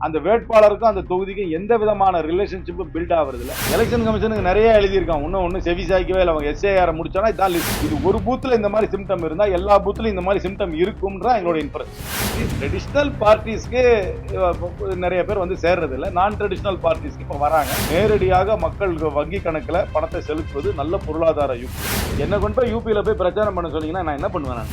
அந்த வேட்பாளருக்கும் அந்த தொகுதிக்கும் எந்த விதமான ரிலேஷன்ஷிப்பும் பில்ட் ஆகுறது இல்லை. எலெக்ஷன் கமிஷனுக்கு நிறைய எழுதியிருக்கான், ஒன்னும் செவி சாய்க்கவே இல்லை. அவங்க எஸ்ஏஆர் முடிச்சானா இதான் லிஸ்ட். இது ஒரு பூத்துல இந்த மாதிரி சிம்டம் இருந்தா எல்லா பூத்துலயும் இந்த மாதிரி சிம்டம் இருக்கும்ன்றா எங்களோட இன்ஃபரன்ஸ். ட்ரெடிஷனல் பார்ட்டிஸ்க்கு நிறைய பேர் வந்து சேர்றது இல்லை, நான் ட்ரெடிஷனல் பார்ட்டிஸ்க்கு இப்ப வராங்க. நேரடியாக மக்கள் வங்கி கணக்குல பணத்தை செலுத்துவது நல்ல பொருளாதார யுக்தி. என்ன கொண்டு போய் யூபியில போய் பிரச்சாரம் பண்ண சொன்னீங்கன்னா நான் என்ன பண்ணுவேன்?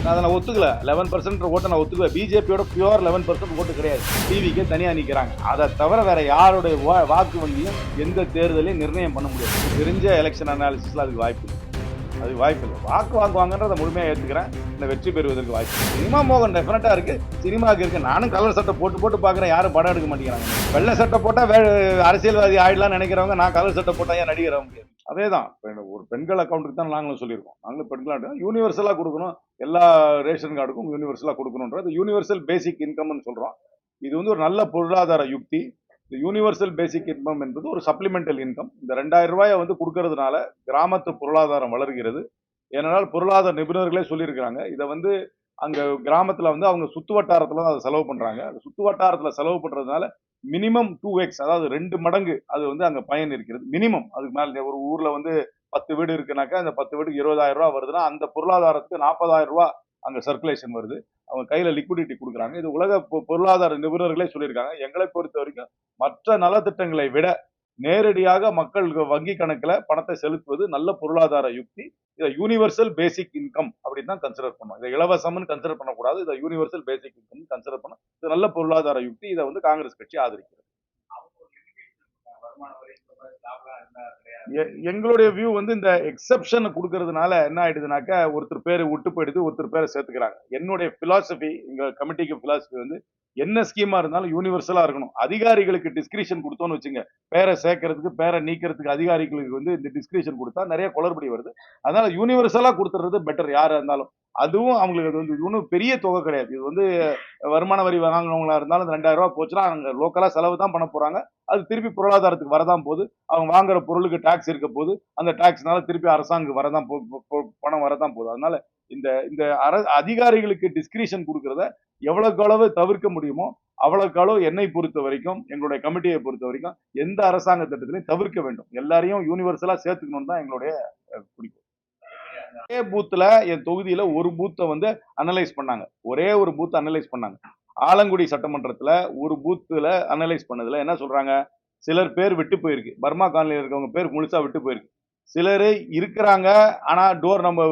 நான் அதை ஒத்துக்கல. 11% ஓட்டை நான் ஒத்துக்குவேன். பிஜேபியோட பியூர் 11% ஓட்டு கிடையாது. டிவிக்கு தனியா நிக்கிறாங்க. அதை தவிர வேற யாருடைய வாக்கு வங்கியும் எந்த தேர்தலையும் நிர்ணயம் பண்ண முடியாது. தெரிஞ்ச எலெக்ஷன் அனாலிசிஸ்ல அதுக்கு வாய்ப்பு இல்லை. அதுக்கு வாய்ப்பு இல்லை. வாக்கு வாங்குவாங்கன்றதை முழுமையாக ஏற்றுக்கிறேன். இந்த வெற்றி பெறுவதற்கு வாய்ப்பு. சினிமா மோகம் டெஃபினட்டா இருக்கு, சினிமாவுக்கு இருக்கு. நானும் கலர் சட்டை போட்டு பார்க்குறேன், யாரும் படம் எடுக்க மாட்டேங்கிறாங்க. வெள்ளை சட்டை போட்டா அரசியல்வாதி ஆயிடலாம் நினைக்கிறவங்க, நான் கலர் சட்டை போட்டா ஏன் நடிகர முடியாது? அதே தான் ஒரு பெண்கள் அக்கௌண்ட்டுக்கு தான் நாங்களும் சொல்லியிருக்கோம். நாங்களும் பெண்கள் யூனிவர்சலாக கொடுக்கணும், எல்லா ரேஷன் கார்டுக்கும் யூனிவர்சலாக கொடுக்கணுன்றது யூனிவர்சல் பேசிக் இன்கம்னு சொல்றோம். இது வந்து ஒரு நல்ல பொருளாதார யுக்தி. இந்த யூனிவர்சல் பேசிக் இன்கம் என்பது ஒரு சப்ளிமெண்டல் இன்கம். இந்த 2000 ரூபாயை வந்து கொடுக்கறதுனால கிராமத்து பொருளாதாரம் வளர்கிறது. ஏனென்றால் பொருளாதார நிபுணர்களே சொல்லியிருக்கிறாங்க, இதை வந்து அங்க கிராமத்துல வந்து அவங்க சுத்து வட்டாரத்துல தான் அதை செலவு பண்றாங்க. சுத்து வட்டாரத்துல செலவு பண்றதுனால மினிமம் 2x, அதாவது 2 மடங்கு அது வந்து அங்க பயன் இருக்கிறது. மினிமம் அதுக்கு மேல ஒரு ஊர்ல வந்து 10 வீடு இருக்குனாக்கா அந்த 10 வீடுக்கு 20,000 ரூபாய் வருதுன்னா அந்த பொருளாதாரத்துக்கு 40,000 ரூபாய் அங்க சர்க்குலேஷன் வருது. அவங்க கையில லிக்விடிட்டி கொடுக்குறாங்க. இது உலக பொருளாதார நிபுணர்களே சொல்லியிருக்காங்க. எங்களை பொறுத்த வரைக்கும் மற்ற நலத்திட்டங்களை விட நேரடியாக மக்கள் வங்கி கணக்குல பணத்தை செலுத்துவது நல்ல பொருளாதார யுக்தி. இதை யூனிவர்சல் பேசிக் இன்கம் அப்படின்னு தான் கன்சிடர் பண்ணும். இதை இலவசம்னு கன்சிடர் பண்ணக்கூடாது. இதை யூனிவர்சல் பேசிக் இன்கம் கன்சிடர் பண்ணும். இது நல்ல பொருளாதார யுக்தி. இதை வந்து காங்கிரஸ் கட்சி ஆதரிக்கிறது. எங்களுடைய வியூ வந்து இந்த எக்ஸப்ஷன் கொடுக்கறதுனால என்ன ஆயிடுதுனாக்க ஒருத்தர் பேரு விட்டு போயிடுது, ஒருத்தர் பேரை சேர்த்துக்கிறாங்க. என்னுடைய பிலாசபி, எங்க கமிட்டிக்கு பிலாசபி வந்து என்ன ஸ்கீமா இருந்தாலும் யூனிவர்சலா இருக்கணும். அதிகாரிகளுக்கு டிஸ்கிரிஷன் கொடுத்தோன்னு வச்சுங்க, பேரை சேர்க்கறதுக்கு பேரை நீக்கிறதுக்கு அதிகாரிகளுக்கு வந்து இந்த டிஸ்கிரிஷன் கொடுத்தா நிறைய குளறுபடி வருது. அதனால யூனிவர்சலா கொடுத்துறது பெட்டர் யாரா இருந்தாலும். அதுவும் அவங்களுக்கு அது வந்து ஒன்றும் பெரிய தொகை கிடையாது. இது வந்து வருமான வரி வாங்கினவங்களா இருந்தாலும் 2000 ரூபாய் போச்சுன்னா அவங்க லோக்கலா செலவு தான் பண்ண போறாங்க. அது திருப்பி பொருளாதாரத்துக்கு வரதான் போகுது. அவங்க வாங்குற பொருளுக்கு டாக்ஸ் இருக்க போது, அந்த டாக்ஸ்னால திருப்பி அரசாங்கம் வரதான் பணம் வரதான் போகுது. அதனால இந்த இந்த அதிகாரிகளுக்கு டிஸ்கிரிஷன் கொடுக்கறத எவ்வளவுக்கு அளவு தவிர்க்க முடியுமோ அவ்வளவுக்கு அளவு என்னை பொறுத்த வரைக்கும், எங்களுடைய கமிட்டியை பொறுத்த வரைக்கும் எந்த அரசாங்க திட்டத்திலையும் தவிர்க்க வேண்டும். எல்லாரையும் யூனிவர்சலா சேர்த்துக்கணும் தான் எங்களுடைய குறிக்கோள். ஒரே பூத்துல என் தொகுதியில ஒரு பூத்தை வந்து அனலைஸ் பண்ணாங்க. ஒரே ஒரு பூத் அனலைஸ் பண்ணாங்க. ஆலங்குடி சட்டமன்றத்துல ஒரு பூத்துல அனலைஸ் பண்ணதுல என்ன சொல்றாங்க, சிலர் பேர் விட்டு போயிருக்கு. பர்மா காலனியில் இருக்கவங்க பேர் முழுசா விட்டு போயிருக்கு. சிலர் இருக்கிறாங்க, ஆனா டோர் நம்பர்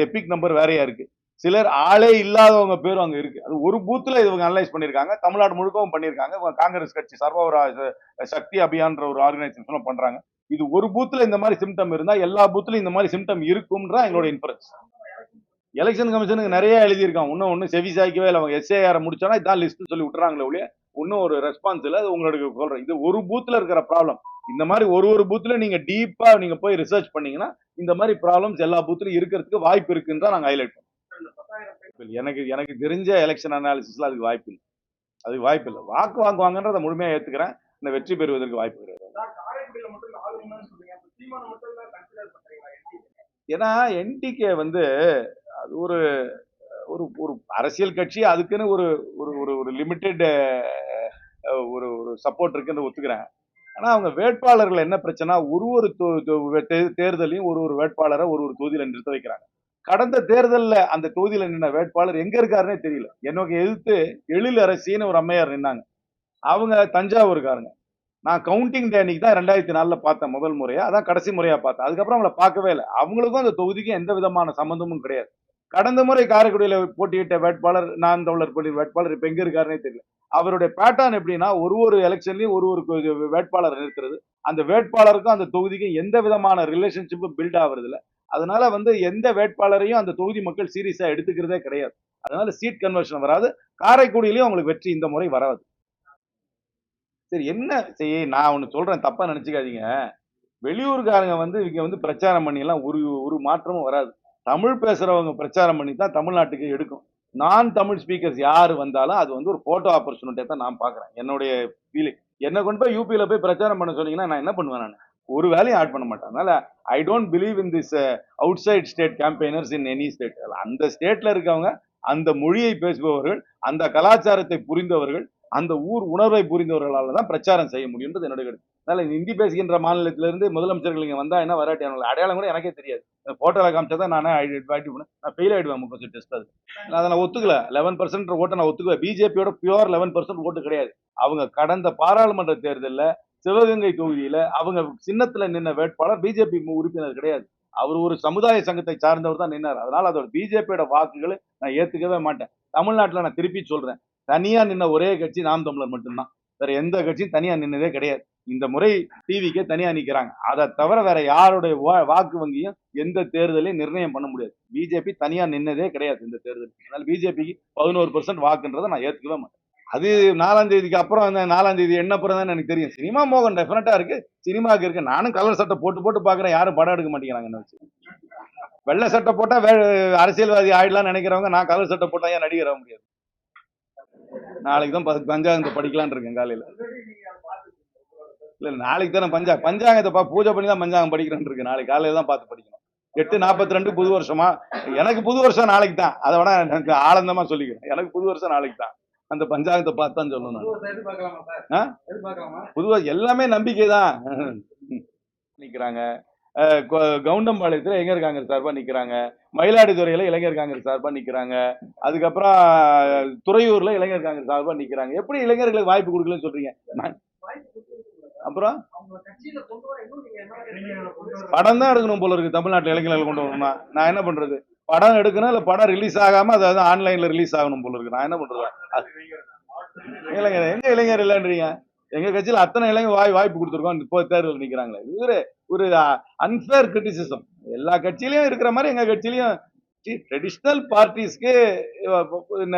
எபிக் நம்பர் வேறையா இருக்கு. சிலர் ஆளே இல்லாதவங்க பேரும் அங்க இருக்கு. அது ஒரு பூத்துல இவங்க அனலைஸ் பண்ணிருக்காங்க. தமிழ்நாடு முழுக்கவும் பண்ணிருக்காங்க. காங்கிரஸ் கட்சி சர்வ சக்தி அபியான்ற ஒரு ஆர்கனைசேஷன் பண்றாங்க. இது ஒரு பூத்துல இந்த மாதிரி சிம்டம் இருந்தா எல்லா பூத்துலயும் இந்த மாதிரி சிம்டம் இருக்கும்ன்றா எங்களோட இன்ஃபரன்ஸ். எலெக்ஷன் கமிஷனுக்கு நிறைய எழுதியிருக்கான், ஒன்னும் செவி சாய்க்கவே இல்லை. அவங்க எஸ்ஏஆர் முடிச்சானா இதான் லிஸ்ட் சொல்லி விட்டுறாங்களே ஒழிய இன்னும் ஒரு ரெஸ்பான்ஸ் இல்லை. அது உங்களுக்கு சொல்றேன், இது ஒரு பூத்துல இருக்கிற ப்ராப்ளம். இந்த மாதிரி ஒரு பூத்துல நீங்க டீப்பா நீங்க போய் ரிசர்ச் பண்ணீங்கன்னா இந்த மாதிரி ப்ராப்ளம்ஸ் எல்லா பூத்துலயும் இருக்கிறதுக்கு வாய்ப்பு இருக்குன்னு தான் நாங்க ஹைலைட் பண்ணோம். எனக்கு தெரிஞ்ச எலெக்ஷன் அனாலிசிஸ்ல அதுக்கு வாய்ப்பு இல்லை. அதுக்கு வாய்ப்பு இல்லை. வாக்கு வாங்குவாங்கன்றதை முழுமையா ஏத்துக்கிறேன். இந்த வெற்றி பெறுவதற்கு வாய்ப்பு கிடையாது. ஏன்னா என்டிகே வந்து அது ஒரு ஒரு அரசியல் கட்சி, அதுக்குன்னு ஒரு ஒரு லிமிடெட் ஒரு சப்போர்ட் இருக்குன்னு ஒத்துக்கிறேன். ஆனா அவங்க வேட்பாளர்கள் என்ன பிரச்சனை, ஒரு தேர்தலையும் ஒரு வேட்பாளரை ஒரு தொகுதியில நிறுத்த வைக்கிறாங்க. கடந்த தேர்தலில் அந்த தொகுதியில நின்ன வேட்பாளர் எங்க இருக்காருன்னே தெரியல. எனக்கு எதிர்த்து எழில் அரசின்னு ஒரு அம்மையார் நின்னாங்க. அவங்க தஞ்சாவூருக்காரங்க. நான் கவுண்டிங் டே அன்னைக்கு தான் 2004 பார்த்தேன் முதல் முறையா. அதான் கடைசி முறையா பார்த்தேன். அதுக்கப்புறம் அவங்கள பார்க்கவே இல்லை. அவங்களுக்கும் அந்த தொகுதிக்கும் எந்த விதமான சம்பந்தமும் கிடையாது. கடந்த முறை காரைக்குடியில போட்டியிட்ட வேட்பாளர், நான் தமிழர் வேட்பாளர் இப்ப எங்க இருக்காருன்னே தெரியல. அவருடைய பேட்டர்ன் எப்படின்னா ஒரு எலெக்ஷன்லயும் ஒரு வேட்பாளர் நிறுத்துறது. அந்த வேட்பாளருக்கும் அந்த தொகுதிக்கும் எந்த விதமான ரிலேஷன்ஷிப்பும் பில்ட் ஆகுறது இல்லை. அதனால வந்து எந்த வேட்பாளரையும் அந்த தொகுதி மக்கள் சீரியஸா எடுத்துக்கிறதே கிடையாது. அதனால சீட் கன்வர்ஷன் வராது. காரைக்குடியிலயும் அவங்களுக்கு வெற்றி இந்த முறை வராது. சரி, என்ன செய்ய நான் ஒண்ணு சொல்றேன், தப்பா நினைச்சுக்காதீங்க. வெளியூர்காரங்க வந்து இங்க வந்து பிரச்சாரம் பண்ணி எல்லாம் ஒரு மாற்றமும் வராது. தமிழ் பேசுறவங்க பிரச்சாரம் பண்ணி தான் தமிழ்நாட்டுக்கு எடுக்கும். நான் தமிழ் ஸ்பீக்கர்ஸ் யாரு வந்தாலும் அது வந்து ஒரு போட்டோ ஆப்பர்ச்சுனிட்டியா தான் நான் பாக்குறேன். என்னுடைய ஃபீலிங். என்ன கொண்டு போய் யூபியில போய் பிரச்சாரம் பண்ண சொன்னீங்கன்னா நான் என்ன பண்ணுவேன்? நான் ஒரு வேலையும் ஆட் பண்ண மாட்டேன். அதனால I don't believe in this outside state campaigners in any state. அந்த ஸ்டேட்ல இருக்கவங்க, அந்த மொழியை பேசுபவர்கள், அந்த கலாச்சாரத்தை புரிந்தவர்கள், அந்த ஊர் உணர்வை புரிந்தவர்களால் தான் பிரச்சாரம் செய்ய முடியுன்றது என்னுடைய கருத்து. அதனால இந்த ஹிந்தி பேசுகின்ற மாநிலத்திலிருந்து முதலமைச்சர்கள் இங்க வந்தா என்ன வராட்டி அவங்களை அடையாளம் கூட எனக்கே தெரியாது. போட்டோல காமிச்சா தான் நானே ஐடென்டிஃபை பண்ணேன். நான் ஃபெயில் ஆயிடுவேன் 30% டெஸ்ட் அது. அதை நான் ஒத்துக்கல. 11% ஓட்டை நான் ஒத்துக்குவேன். பிஜேபியோட பியூர் 11% ஓட்டு கிடையாது. அவங்க கடந்த பாராளுமன்ற தேர்தலில் சிவகங்கை தொகுதியில அவங்க சின்னத்துல நின்ன வேட்பாளர் பிஜேபி உறுப்பினர் கிடையாது. அவர் ஒரு சமுதாய சங்கத்தை சார்ந்தவர் தான் நின்னார். அதனால அதோட பிஜேபியோட வாக்குகளை நான் ஏத்துக்கவே மாட்டேன். தமிழ்நாட்டில் நான் திருப்பி சொல்றேன், தனியா நின்ன ஒரே கட்சி நாம் தமிழர் மட்டும்தான். வேற எந்த கட்சியும் தனியா நின்னதே கிடையாது. இந்த முறை டிவிக்கே தனியா நிக்கிறாங்க. அதை தவிர வேற யாருடைய வாக்கு வங்கியும் எந்த தேர்தலையும் நிர்ணயம் பண்ண முடியாது. பிஜேபி தனியா நின்னதே கிடையாது இந்த தேர்தல். அதனால பிஜேபிக்கு 11% வாக்குன்றதை நான் ஏத்துக்கவே மாட்டேன். அது 4ஆம் தேதிக்கு அப்புறம், அந்த 4ஆம் தேதி என்ன அப்புறம் தான் எனக்கு தெரியும். சினிமா மோகன் டெஃபினட்டா இருக்கு, சினிமாவுக்கு இருக்கு. நானும் கலர் சட்டை போட்டு போட்டு பாக்குறேன், யாரும் படம் எடுக்க மாட்டேங்கிறாங்க என்ன வச்சு. வெள்ளை சட்டை போட்டா அரசியல்வாதி ஆயிடலாம்னு நினைக்கிறவங்க, நான் கலர் சட்டை போட்டா ஏன் நடிகர் ஆக முடியாது? நாளைக்கு தான் பஞ்சாங்கத்தை படிக்கலான்னு இருக்கேன் காலையில. இல்ல நாளைக்கு தானே பஞ்சாங்கத்தை பூஜை பண்ணி தான் பஞ்சாங்கம் படிக்கிறேன்னு இருக்கு. நாளைக்கு காலையில தான் பார்த்து படிக்கணும். 8:42 புது வருஷமா? எனக்கு புது வருஷம் நாளைக்கு தான். அதை விட எனக்கு ஆனந்தமா சொல்லிக்கிறேன், எனக்கு புது வருஷம் நாளைக்கு தான். அந்த பஞ்சாங்கத்தை பார்த்து தான் சொல்லணும். புதுவா எல்லாமே நம்பிக்கை தான். நிக்கிறாங்க. கவுண்டம்பாளையத்துல இளைஞர் காங்கிரஸ் சார்பா நிக்கிறாங்க. மயிலாடுதுறையில இளைஞர் காங்கிரஸ் சார்பா நிக்கிறாங்க. அதுக்கப்புறம் துறையூர்ல இளைஞர் காங்கிரஸ் சார்பா நிக்கிறாங்க. எப்படி இளைஞர்களுக்கு வாய்ப்பு கொடுக்கலன்னு சொல்றீங்க? அப்புறம் படம் தான் எடுக்கணும் போல இருக்கு. தமிழ்நாட்டில் இளைஞர்கள் கொண்டு வரணும்னா நான் என்ன பண்றது? படம் எடுக்கணும், இல்ல படம் ரிலீஸ் ஆகாம அதாவது ஆன்லைன்ல ரிலீஸ் ஆகணும் போல இருக்கு. நான் என்ன பண்றது? இளைஞர் எங்க இளைஞர் இல்லைன்றீங்க? எங்க கட்சியில அத்தனை இளைஞர் வாய்ப்பு கொடுத்துருக்கோம். இப்போ தேர்தல் நிக்கிறாங்களே, இது ஒரு அன்ஃபேர் கிரிட்டிசிசம். எல்லா கட்சியிலயும் இருக்கிற மாதிரி எங்க கட்சியிலயும் ட்ரெடிஷனல் பார்ட்டிஸ்க்கு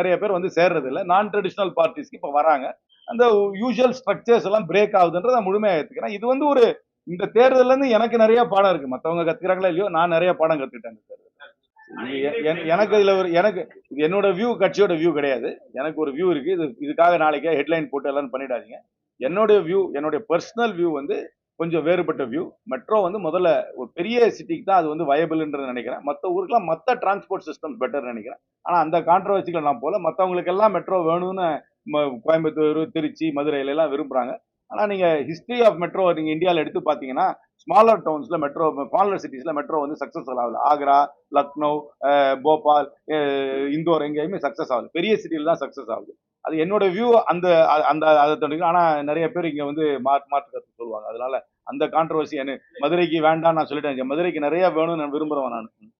நிறைய பேர் வந்து சேர்றது இல்லை. நான் ட்ரெடிஷனல் பார்ட்டிஸ்க்கு இப்ப வராங்க. அந்த யூஷுவல் ஸ்ட்ரக்சர்ஸ் எல்லாம் பிரேக் ஆகுதுன்றத முழுமையா ஏத்துக்கிறேன். இது வந்து ஒரு இந்த தேர்தல்ல இருந்து எனக்கு நிறைய பாடம் இருக்கு. மத்தவங்க கத்துக்கிறாங்களா இல்லையோ, நான் நிறைய பாடம் கத்துக்கிட்டேன். எனக்கு இதுல எனக்கு இது என்னோட வியூ, கட்சியோட வியூ கிடையாது. எனக்கு ஒரு வியூ இருக்கு. இதுக்காக நாளைக்கே ஹெட்லைன் போட்டு எல்லாம் பண்ணிடாதீங்க. என்னுடைய வியூ, என்னுடைய பர்சனல் வியூ வந்து கொஞ்சம் வேறுபட்ட வியூ. மெட்ரோ வந்து முதல்ல ஒரு பெரிய சிட்டிக்கு தான் அது வந்து வயபிள்ன்றது நினைக்கிறேன். மற்ற ஊருக்குலாம் மற்ற டிரான்ஸ்போர்ட் சிஸ்டம் பெட்டர் நினைக்கிறேன். ஆனா அந்த கான்ட்ரவர்சிகள் நான் போல. மற்றவங்களுக்கு எல்லாம் மெட்ரோ வேணும்னு கோயம்புத்தூர், திருச்சி, மதுரையில எல்லாம் விரும்புறாங்க. ஆனா நீங்க ஹிஸ்டரி ஆஃப் மெட்ரோ நீங்க இந்தியாவில் எடுத்து பாத்தீங்கன்னா, ஸ்மாலர் டவுன்ஸ்ல மெட்ரோ, ஸ்மாலர் சிட்டிஸ்ல மெட்ரோ வந்து சக்சஸ்ஃபுல் ஆகல. ஆக்ரா, லக்னோ, போபால், இந்தோர் எங்கேயுமே சக்சஸ் ஆகுது. பெரிய சிட்டியில தான் சக்சஸ் ஆகுது. அது என்னோட வியூ. அந்த அந்த அதை ஆனா நிறைய பேர் இங்க வந்து மாற்று கருத்து சொல்லுவாங்க. அதனால அந்த கான்ட்ரவர்சி மதுரைக்கு வேண்டாம் நான் சொல்லிட்டேன். மதுரைக்கு நிறைய வேணும்னு நான் விரும்புறேன் நான்.